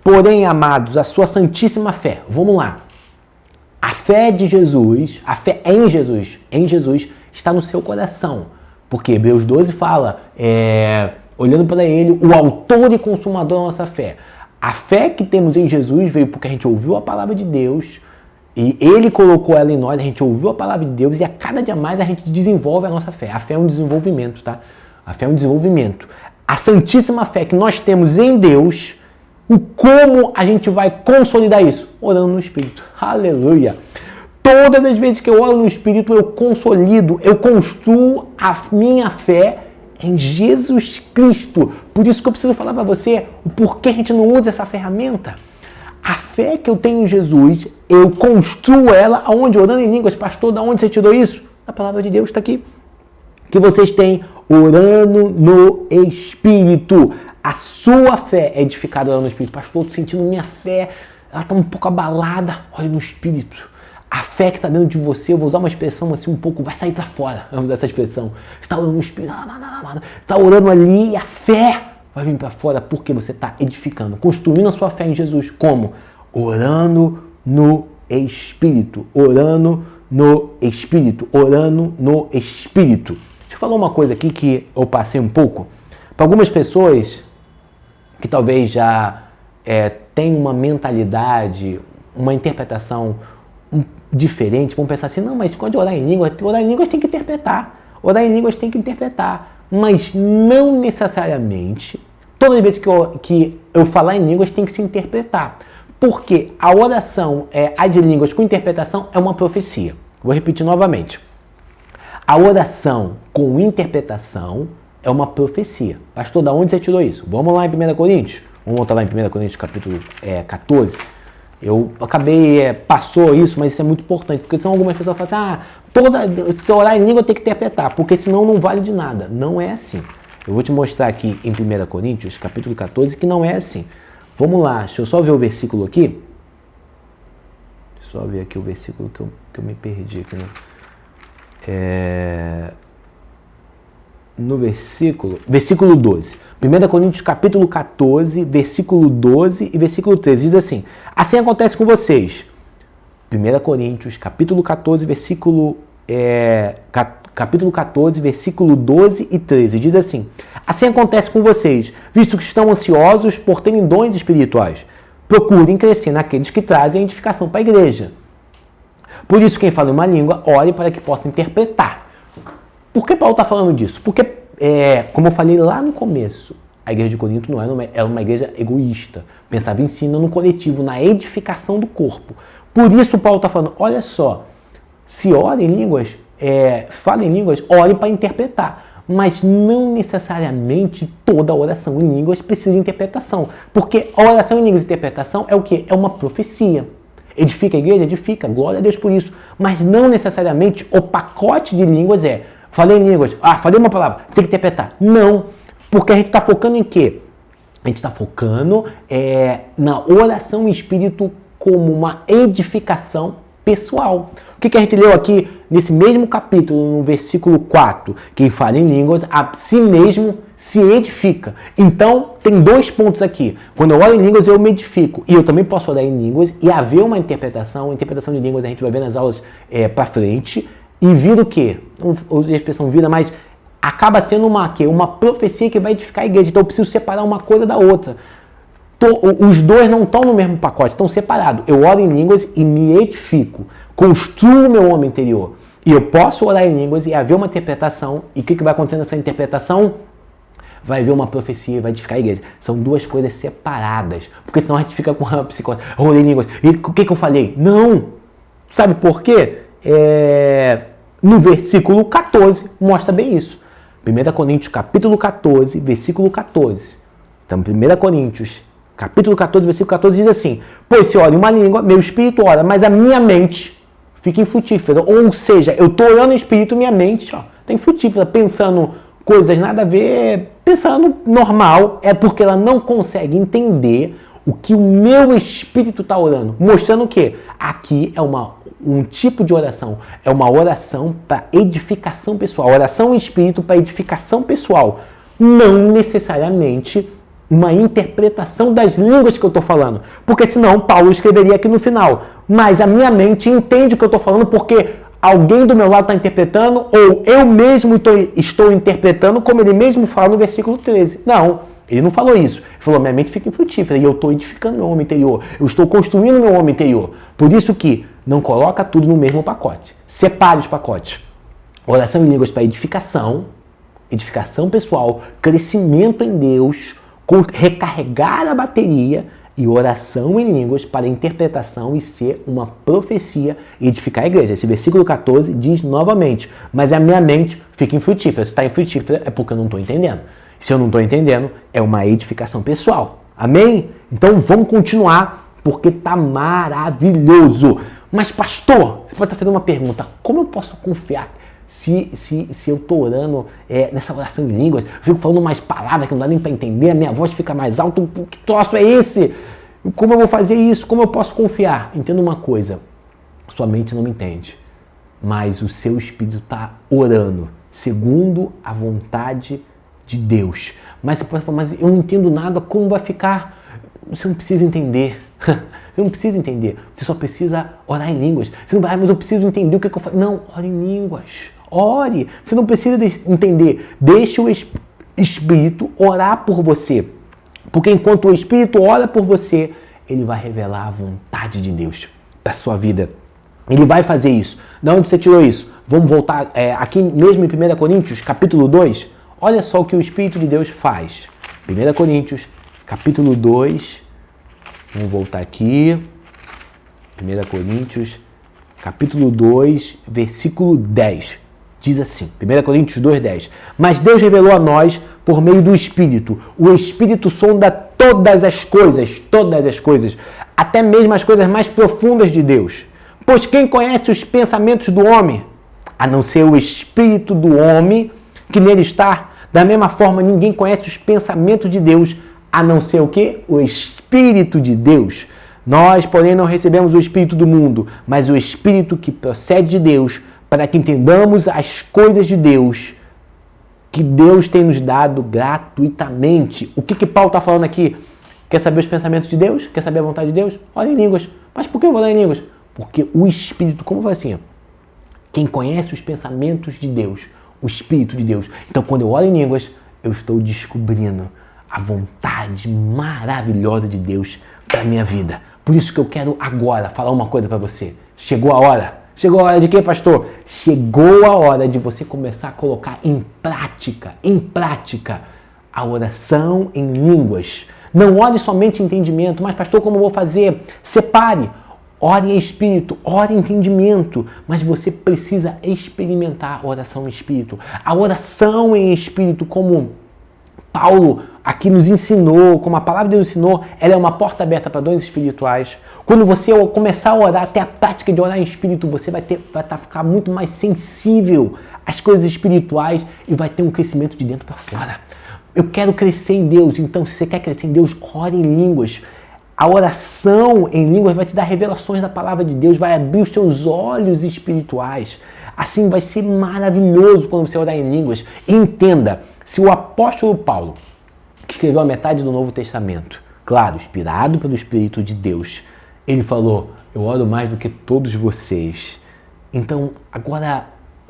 porém, amados, a sua santíssima fé. Vamos lá. A fé de Jesus, a fé em Jesus está no seu coração. Porque Hebreus 12 fala, olhando para ele, o autor e consumador da nossa fé. A fé que temos em Jesus veio porque a gente ouviu a palavra de Deus, e ele colocou ela em nós, a gente ouviu a palavra de Deus e a cada dia mais a gente desenvolve a nossa fé. A fé é um desenvolvimento, tá? A fé é um desenvolvimento. A santíssima fé que nós temos em Deus, como a gente vai consolidar isso? Orando no Espírito. Aleluia! Todas as vezes que eu oro no Espírito, eu consolido, eu construo a minha fé em Jesus Cristo. Por isso que eu preciso falar para você o porquê a gente não usa essa ferramenta. A fé que eu tenho em Jesus, eu construo ela aonde? Orando em línguas. Pastor, da onde você tirou isso? A palavra de Deus está aqui. Que vocês têm orando no Espírito. A sua fé é edificada orando no Espírito. Pastor, estou sentindo minha fé, ela está um pouco abalada. Olha no Espírito. A fé que está dentro de você, eu vou usar uma expressão assim um pouco, vai sair para fora. Vamos usar essa expressão. Você está orando no Espírito, está orando ali e a fé vai vir para fora porque você está edificando, construindo a sua fé em Jesus. Como? Orando no Espírito. Orando no Espírito. Orando no Espírito. Deixa eu falar uma coisa aqui que eu passei um pouco. Para algumas pessoas que talvez já tenham uma mentalidade, uma interpretação diferente, vão pensar assim, não, mas quando orar em línguas tem que interpretar. Orar em línguas tem que interpretar. Mas não necessariamente, todas as vezes que eu falar em línguas tem que se interpretar. Porque a oração a de línguas com interpretação é uma profecia. Vou repetir novamente. A oração com interpretação é uma profecia. Pastor, da onde você tirou isso? Vamos lá em 1 Coríntios. Vamos voltar lá em 1 Coríntios capítulo 14. Eu acabei, passou isso, mas isso é muito importante, porque senão algumas pessoas falam assim, se orar em língua tem que interpretar, porque senão não vale de nada. Não é assim. Eu vou te mostrar aqui em 1 Coríntios, capítulo 14, que não é assim. Vamos lá, deixa eu só ver o versículo aqui. Deixa eu só ver aqui o versículo que eu me perdi aqui, né? No versículo 12. 1 Coríntios capítulo 14, versículo 12 e versículo 13. Diz assim, assim acontece com vocês. 1 Coríntios capítulo 14, versículo capítulo 14, versículo 12 e 13. Diz assim: assim acontece com vocês, visto que estão ansiosos por terem dons espirituais. Procurem crescer naqueles que trazem a edificação para a igreja. Por isso, quem fala em uma língua, ore para que possa interpretar. Por que Paulo está falando disso? Porque, como eu falei lá no começo, a igreja de Corinto não era uma igreja egoísta. Pensava em si, no coletivo, na edificação do corpo. Por isso, Paulo está falando, olha só, se ore em línguas, fala em línguas, ore para interpretar. Mas não necessariamente toda oração em línguas precisa de interpretação. Porque a oração em línguas e interpretação é o quê? É uma profecia. Edifica a igreja? Edifica. Glória a Deus por isso. Mas não necessariamente o pacote de línguas falei em línguas, falei uma palavra, tem que interpretar. Não. Porque a gente está focando em quê? A gente está focando na oração em espírito como uma edificação pessoal. O que a gente leu aqui nesse mesmo capítulo, no versículo 4? Quem fala em línguas, a si mesmo se edifica. Então, tem 2 pontos aqui. Quando eu oro em línguas, eu me edifico. E eu também posso orar em línguas e haver uma interpretação. A interpretação de línguas a gente vai ver nas aulas para frente. E vira o quê? Não usei a expressão vira, mas acaba sendo uma profecia que vai edificar a igreja. Então, eu preciso separar uma coisa da outra. Os dois não estão no mesmo pacote, estão separados. Eu oro em línguas e me edifico. Construo o meu homem interior. E eu posso orar em línguas e haver uma interpretação. E o que vai acontecer nessa interpretação? Vai haver uma profecia e vai edificar a igreja. São 2 coisas separadas. Porque senão a gente fica com uma psicose. Eu orei em línguas. E o que eu falei? Não! Sabe por quê? No versículo 14 mostra bem isso. 1 Coríntios capítulo 14, versículo 14. Então, 1 Coríntios capítulo 14, versículo 14 diz assim: pois se ora em uma língua, meu espírito ora, mas a minha mente fica infrutífera. Ou seja, eu estou orando em espírito, minha mente está infrutífera, pensando coisas nada a ver, pensando normal, porque ela não consegue entender o que o meu espírito está orando. Mostrando o quê? Aqui é um tipo de oração, é uma oração para edificação pessoal, oração em espírito para edificação pessoal, não necessariamente uma interpretação das línguas que eu estou falando, porque senão Paulo escreveria aqui no final, mas a minha mente entende o que eu estou falando porque alguém do meu lado está interpretando ou eu mesmo estou interpretando como ele mesmo fala no versículo 13. Não, ele não falou isso. Ele falou, minha mente fica infrutífera e eu estou edificando meu homem interior, eu estou construindo meu homem interior. Por isso que não coloca tudo no mesmo pacote, separe os pacotes. Oração em línguas para edificação pessoal, crescimento em Deus, recarregar a bateria, e oração em línguas para interpretação e ser uma profecia e edificar a igreja. Esse versículo 14 diz novamente, mas a minha mente fica infrutífera. Se está infrutífera é porque eu não estou entendendo. Se eu não estou entendendo, é uma edificação pessoal. Amém? Então vamos continuar, porque está maravilhoso. Mas pastor, você pode estar fazendo uma pergunta, como eu posso confiar se eu estou orando nessa oração em línguas, fico falando umas palavras que não dá nem para entender, a minha voz fica mais alta, que troço é esse? Como eu vou fazer isso? Como eu posso confiar? Entenda uma coisa, sua mente não me entende, mas o seu espírito está orando segundo a vontade de Deus. Mas você pode falar, mas eu não entendo nada, como vai ficar? Você não precisa entender. Você não precisa entender. Você só precisa orar em línguas. Você não vai, mas eu preciso entender o que eu falo. Não, ore em línguas. Ore. Você não precisa entender. Deixe o Espírito orar por você. Porque enquanto o Espírito ora por você, ele vai revelar a vontade de Deus para a sua vida. Ele vai fazer isso. De onde você tirou isso? Vamos voltar aqui mesmo em 1 Coríntios, capítulo 2. Olha só o que o Espírito de Deus faz. 1 Coríntios, capítulo 2. Vamos voltar aqui. 1 Coríntios, capítulo 2, versículo 10. Diz assim, 1 Coríntios 2, 10. Mas Deus revelou a nós por meio do Espírito. O Espírito sonda todas as coisas, até mesmo as coisas mais profundas de Deus. Pois quem conhece os pensamentos do homem, a não ser o Espírito do homem que nele está? Da mesma forma, ninguém conhece os pensamentos de Deus, a não ser o quê? O Espírito de Deus. Nós, porém, não recebemos o Espírito do mundo, mas o Espírito que procede de Deus, para que entendamos as coisas de Deus, que Deus tem nos dado gratuitamente. O que Paulo está falando aqui? Quer saber os pensamentos de Deus? Quer saber a vontade de Deus? Ora em línguas. Mas por que eu vou orar em línguas? Porque o Espírito, como vai assim? Quem conhece os pensamentos de Deus, o Espírito de Deus. Então, quando eu oro em línguas, eu estou descobrindo a vontade maravilhosa de Deus para a minha vida. Por isso que eu quero agora falar uma coisa para você. Chegou a hora. Chegou a hora de quê, pastor? Chegou a hora de você começar a colocar em prática, a oração em línguas. Não ore somente em entendimento, mas pastor, como eu vou fazer? Separe. Ore em espírito, ore em entendimento, mas você precisa experimentar a oração em espírito. A oração em espírito, como Paulo aqui nos ensinou, como a palavra de Deus ensinou, ela é uma porta aberta para dons espirituais. Quando você começar a orar, ter a prática de orar em espírito, você vai ficar muito mais sensível às coisas espirituais e vai ter um crescimento de dentro para fora. Eu quero crescer em Deus, então se você quer crescer em Deus, ore em línguas. A oração em línguas vai te dar revelações da palavra de Deus, vai abrir os seus olhos espirituais. Assim vai ser maravilhoso quando você orar em línguas. E entenda, se o apóstolo Paulo, que escreveu a metade do Novo Testamento, claro, inspirado pelo Espírito de Deus, ele falou, eu oro mais do que todos vocês. Então, agora,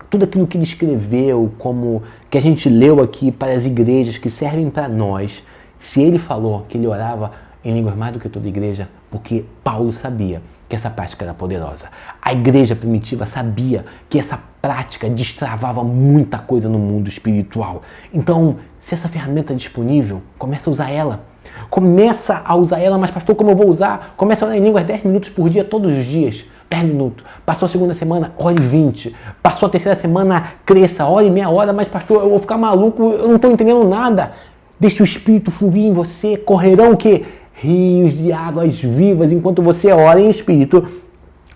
tudo aquilo que ele escreveu, como que a gente leu aqui para as igrejas que servem para nós, se ele falou que ele orava em línguas mais do que toda a igreja, porque Paulo sabia que essa prática era poderosa. A igreja primitiva sabia que essa prática destravava muita coisa no mundo espiritual. Então, se essa ferramenta é disponível, começa a usar ela. Começa a usar ela, mas pastor, como eu vou usar? Começa a orar em línguas 10 minutos por dia, todos os dias. 10 minutos. Passou a segunda semana, ore 20. Passou a terceira semana, cresça, ore meia hora, mas pastor, eu vou ficar maluco, eu não estou entendendo nada. Deixa o Espírito fluir em você, correrão o quê? Rios de águas vivas, enquanto você ora em espírito,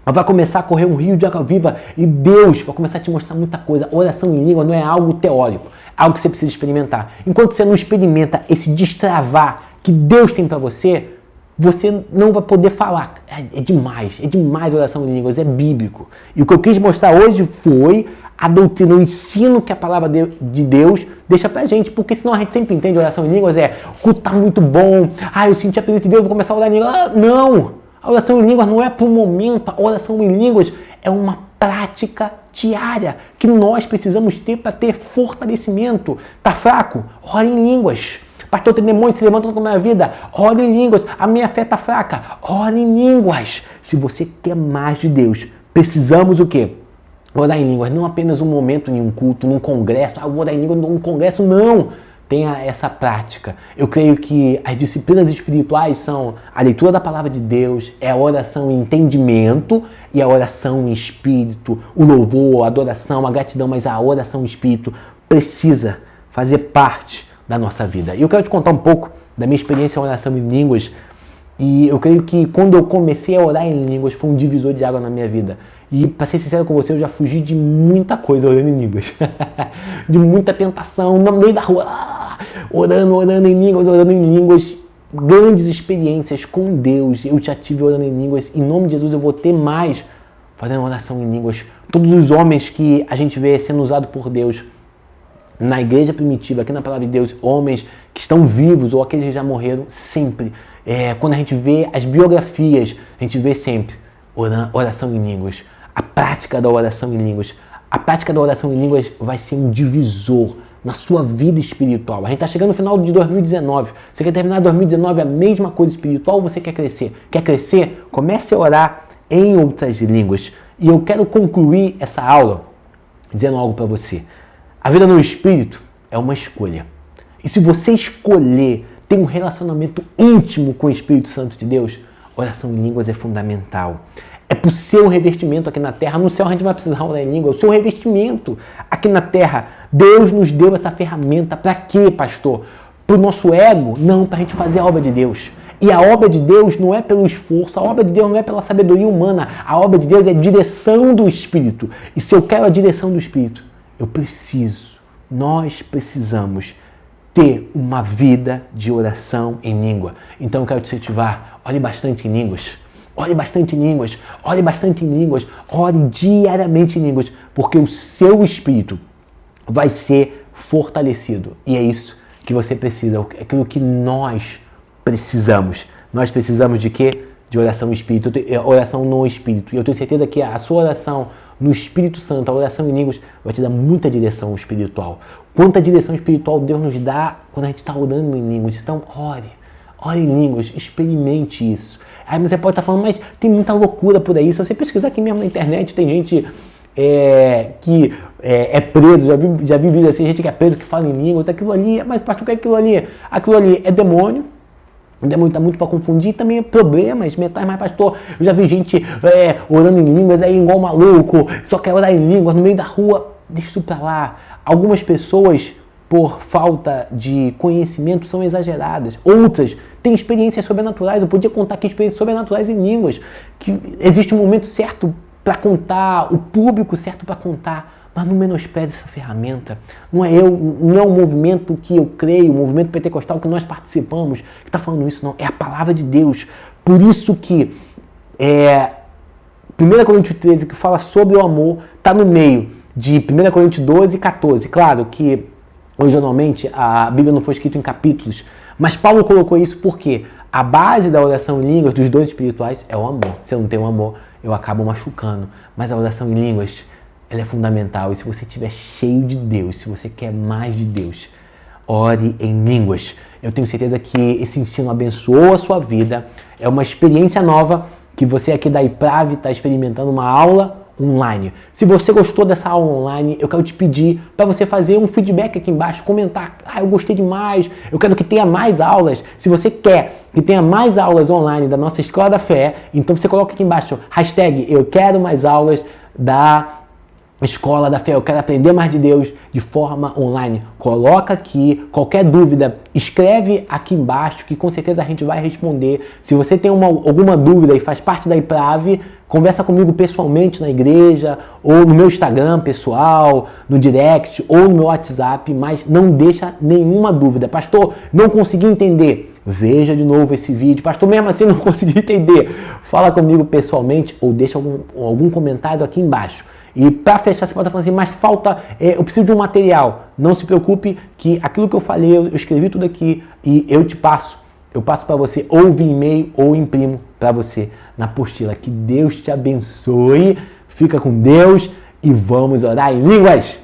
vai começar a correr um rio de água viva e Deus vai começar a te mostrar muita coisa. Oração em língua não é algo teórico, é algo que você precisa experimentar. Enquanto você não experimenta esse destravar que Deus tem para você, você não vai poder falar. É demais a oração em línguas, é bíblico. E o que eu quis mostrar hoje foi a doutrina, o ensino que a palavra de Deus deixa pra gente, porque senão a gente sempre entende oração em línguas, o culto tá muito bom, eu senti a presença de Deus, vou começar a orar em línguas. Não! A oração em línguas não é pro momento, a oração em línguas é uma prática diária que nós precisamos ter para ter fortalecimento. Tá fraco? Ore em línguas. Pastor, tem demônio se levantando com a minha vida. Ore em línguas. A minha fé tá fraca. Ore em línguas. Se você quer mais de Deus, precisamos o quê? Orar em línguas, não apenas um momento em um culto, num congresso. Eu vou orar em línguas num congresso, não. Tenha essa prática. Eu creio que as disciplinas espirituais são a leitura da palavra de Deus, é a oração em entendimento e a oração em espírito, o louvor, a adoração, a gratidão, mas a oração em espírito precisa fazer parte da nossa vida. E eu quero te contar um pouco da minha experiência em oração em línguas. E eu creio que quando eu comecei a orar em línguas foi um divisor de água na minha vida. E para ser sincero com você, eu já fugi de muita coisa orando em línguas. De muita tentação, no meio da rua, orando em línguas. Grandes experiências com Deus. Eu já tive orando em línguas. Em nome de Jesus eu vou ter mais fazendo oração em línguas. Todos os homens que a gente vê sendo usados por Deus na igreja primitiva, aqui na palavra de Deus, homens que estão vivos ou aqueles que já morreram, sempre. Quando a gente vê as biografias, a gente vê sempre oração em línguas. A prática da oração em línguas. A prática da oração em línguas vai ser um divisor na sua vida espiritual. A gente está chegando no final de 2019. Você quer terminar 2019 a mesma coisa espiritual ou você quer crescer? Quer crescer? Comece a orar em outras línguas. E eu quero concluir essa aula dizendo algo para você. A vida no Espírito é uma escolha. E se você escolher ter um relacionamento íntimo com o Espírito Santo de Deus, oração em línguas é fundamental. É para o seu revestimento aqui na terra. No céu a gente vai precisar orar em língua. É o seu revestimento aqui na terra. Deus nos deu essa ferramenta. Para quê, pastor? Para o nosso ego? Não, para a gente fazer a obra de Deus. E a obra de Deus não é pelo esforço, a obra de Deus não é pela sabedoria humana. A obra de Deus é a direção do Espírito. E se eu quero a direção do Espírito, nós precisamos ter uma vida de oração em língua. Então eu quero te incentivar, ore bastante em línguas, ore bastante em línguas, ore bastante em línguas, ore diariamente em línguas, porque o seu espírito vai ser fortalecido. E é isso que você precisa, é aquilo que nós precisamos. Nós precisamos de quê? De oração no Espírito. E eu tenho certeza que a sua oração no Espírito Santo, a oração em línguas vai te dar muita direção espiritual. Quanta direção espiritual Deus nos dá quando a gente está orando em línguas. Então, ore em línguas, experimente isso. Aí você pode estar falando, mas tem muita loucura por aí. Se você pesquisar aqui mesmo na internet, tem gente que é preso, já vi vídeos assim, gente que é preso, que fala em línguas, aquilo ali, mas pastor, o que é aquilo ali? Aquilo ali é demônio. O demônio está muito para confundir, também é problemas mentais, mas pastor, eu já vi gente orando em línguas aí igual maluco, só quer orar em línguas no meio da rua, deixa isso para lá. Algumas pessoas, por falta de conhecimento, são exageradas. Outras têm experiências sobrenaturais. Eu podia contar aqui experiências sobrenaturais em línguas, que existe um momento certo para contar, o público certo para contar, mas não menospreze essa ferramenta. Não é o movimento que eu creio, o movimento pentecostal que nós participamos, que está falando isso, não. É a palavra de Deus. Por isso que 1 Coríntios 13, que fala sobre o amor, está no meio de 1 Coríntios 12 e 14. Claro que originalmente a Bíblia não foi escrita em capítulos, mas Paulo colocou isso porque a base da oração em línguas, dos dons espirituais, é o amor. Se eu não tenho amor, eu acabo machucando. Mas a oração em línguas, ela é fundamental. E se você estiver cheio de Deus, se você quer mais de Deus, ore em línguas. Eu tenho certeza que esse ensino abençoou a sua vida. É uma experiência nova que você aqui da IPRAV está experimentando, uma aula online. Se você gostou dessa aula online, eu quero te pedir para você fazer um feedback aqui embaixo, comentar, eu gostei demais, eu quero que tenha mais aulas. Se você quer que tenha mais aulas online da nossa Escola da Fé, então você coloca aqui embaixo, hashtag eu quero mais aulas da Escola da Fé, eu quero aprender mais de Deus de forma online. Coloca aqui, qualquer dúvida, escreve aqui embaixo que com certeza a gente vai responder. Se você tem alguma dúvida e faz parte da IPRAV, conversa comigo pessoalmente na igreja, ou no meu Instagram pessoal, no direct, ou no meu WhatsApp, mas não deixa nenhuma dúvida. Pastor, não consegui entender. Veja de novo esse vídeo. Pastor, mesmo assim não consegui entender. Fala comigo pessoalmente ou deixa algum comentário aqui embaixo. E para fechar, você pode falar assim, mas falta, eu preciso de um material. Não se preocupe que aquilo que eu falei, eu escrevi tudo aqui e eu passo para você ou via e-mail ou imprimo para você na apostila. Que Deus te abençoe, fica com Deus e vamos orar em línguas.